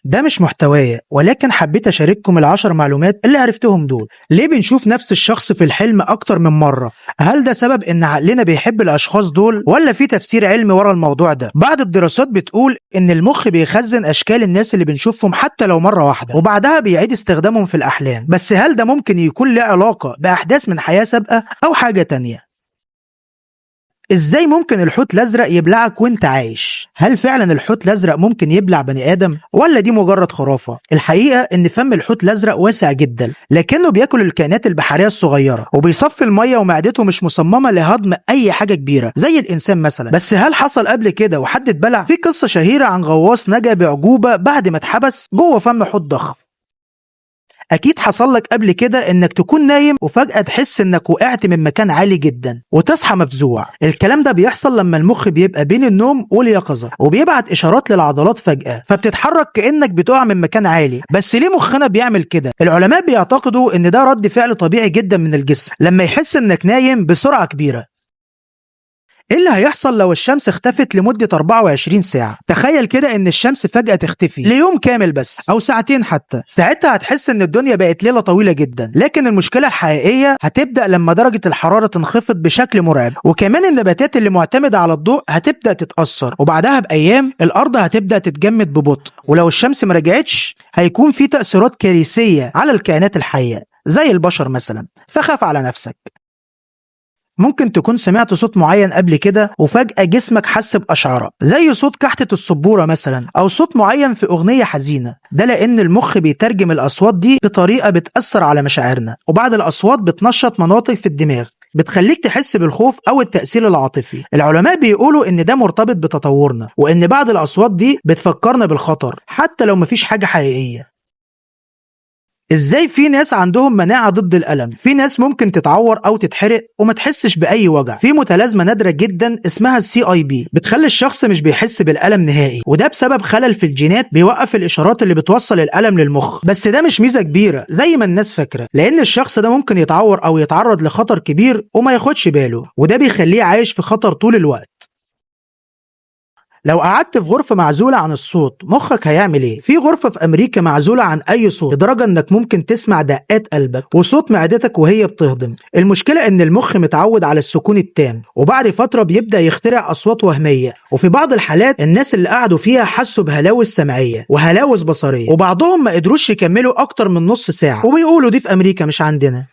ده مش محتوايا، ولكن حبيت أشارككم العشر معلومات اللي عرفتهم دول. ليه بنشوف نفس الشخص في الحلم أكتر من مرة؟ هل ده سبب إن عقلنا بيحب الأشخاص دول، ولا في تفسير علمي ورا الموضوع ده؟ بعض الدراسات بتقول إن المخ بيخزن أشكال الناس اللي بنشوفهم حتى لو مرة واحدة، وبعدها بيعيد استخدامهم في الأحلام. بس هل ده ممكن يكون له علاقة بأحداث من حياة سابقة أو حاجة تانية؟ ازاي ممكن الحوت الازرق يبلعك وانت عايش؟ هل فعلا الحوت الازرق ممكن يبلع بني ادم، ولا دي مجرد خرافه؟ الحقيقه ان فم الحوت الازرق واسع جدا، لكنه بياكل الكائنات البحريه الصغيره وبيصفي الميه، ومعدته مش مصممه لهضم اي حاجه كبيره زي الانسان مثلا. بس هل حصل قبل كده وحد اتبلع؟ في قصه شهيره عن غواص نجا بعجوبه بعد ما اتحبس جوه فم حوت ضخم. اكيد حصل لك قبل كده انك تكون نايم وفجأة تحس انك وقعت من مكان عالي جدا وتصحى مفزوع. الكلام ده بيحصل لما المخ بيبقى بين النوم واليقظة، وبيبعت اشارات للعضلات فجأة فبتتحرك كأنك بتقع من مكان عالي. بس ليه مخنا بيعمل كده؟ العلماء بيعتقدوا ان ده رد فعل طبيعي جدا من الجسم لما يحس انك نايم بسرعة كبيرة. ايه اللي هيحصل لو الشمس اختفت لمدة 24 ساعة؟ تخيل كده ان الشمس فجأة تختفي ليوم كامل بس او ساعتين حتى. ساعتها هتحس ان الدنيا بقت ليلة طويلة جدا، لكن المشكلة الحقيقية هتبدأ لما درجة الحرارة تنخفض بشكل مرعب، وكمان النباتات اللي معتمدة على الضوء هتبدأ تتأثر، وبعدها بأيام الأرض هتبدأ تتجمد ببطء. ولو الشمس ما رجعتش هيكون في تأثيرات كارثية على الكائنات الحية زي البشر مثلا، فخاف على نفسك. ممكن تكون سمعت صوت معين قبل كده وفجأة جسمك حس بأشعار زي صوت كحتة السبورة مثلا، أو صوت معين في أغنية حزينة. ده لأن المخ بيترجم الأصوات دي بطريقة بتأثر على مشاعرنا، وبعض الأصوات بتنشط مناطق في الدماغ بتخليك تحس بالخوف أو التأثير العاطفي. العلماء بيقولوا إن ده مرتبط بتطورنا، وإن بعض الأصوات دي بتفكرنا بالخطر حتى لو مفيش حاجة حقيقية. ازاي في ناس عندهم مناعة ضد الألم؟ في ناس ممكن تتعور أو تتحرق وما تحسش بأي وجع. في متلازمة نادرة جدا اسمها CIB بتخلي الشخص مش بيحس بالألم نهائي، وده بسبب خلل في الجينات بيوقف الإشارات اللي بتوصل الألم للمخ. بس ده مش ميزة كبيرة زي ما الناس فاكرة، لأن الشخص ده ممكن يتعور أو يتعرض لخطر كبير وما ياخدش باله، وده بيخليه عايش في خطر طول الوقت. لو قعدت في غرفة معزولة عن الصوت مخك هيعمل ايه؟ في غرفة في امريكا معزولة عن اي صوت لدرجة انك ممكن تسمع دقات قلبك وصوت معدتك وهي بتهضم. المشكلة ان المخ متعود على السكون التام، وبعد فترة بيبدأ يخترع اصوات وهمية. وفي بعض الحالات الناس اللي قعدوا فيها حسوا بهلاوس سمعية وهلاوس بصرية، وبعضهم ما قدروش يكملوا اكتر من نص ساعة، وبيقولوا دي في امريكا مش عندنا.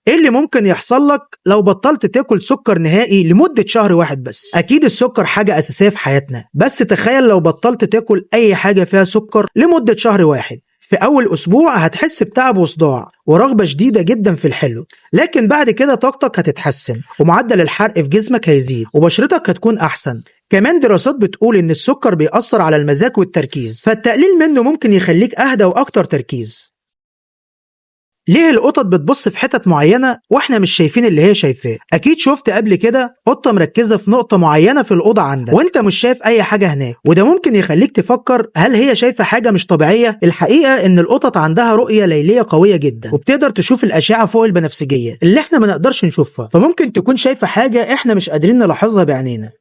ايه اللي ممكن يحصل لك لو بطلت تاكل سكر نهائي لمدة شهر واحد بس؟ اكيد السكر حاجة اساسية في حياتنا، بس تخيل لو بطلت تاكل اي حاجة فيها سكر لمدة شهر واحد. في اول اسبوع هتحس بتعب وصداع ورغبة شديدة جدا في الحلو، لكن بعد كده طاقتك هتتحسن ومعدل الحرق في جسمك هيزيد وبشرتك هتكون احسن. كمان دراسات بتقول ان السكر بيأثر على المزاج والتركيز، فالتقليل منه ممكن يخليك اهدى واكتر تركيز. ليه القطط بتبص في حتت معينة واحنا مش شايفين اللي هي شايفاه؟ اكيد شفت قبل كده قطة مركزة في نقطة معينة في الأوضة عندك وانت مش شايف اي حاجة هناك، وده ممكن يخليك تفكر هل هي شايفة حاجة مش طبيعية. الحقيقة ان القطط عندها رؤية ليلية قوية جدا، وبتقدر تشوف الأشعة فوق البنفسجية اللي احنا ما نقدرش نشوفها، فممكن تكون شايفة حاجة احنا مش قادرين نلاحظها بعينينا.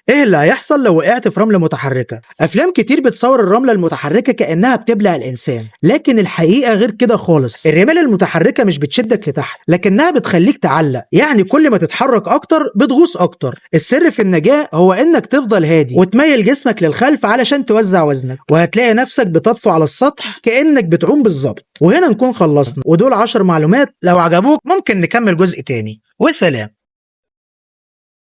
ايه اللي هيحصل لو وقعت في رملة متحركة؟ افلام كتير بتصور الرملة المتحركة كأنها بتبلع الانسان، لكن الحقيقة غير كده خالص. الرمال المتحركة مش بتشدك لتحت، لكنها بتخليك تعلق، يعني كل ما تتحرك اكتر بتغوص اكتر. السر في النجاة هو انك تفضل هادي وتميل جسمك للخلف علشان توزع وزنك، وهتلاقي نفسك بتطفو على السطح كأنك بتعوم بالظبط. وهنا نكون خلصنا، ودول 10 معلومات. لو عجبوك ممكن نكمل جزء تاني، وسلام.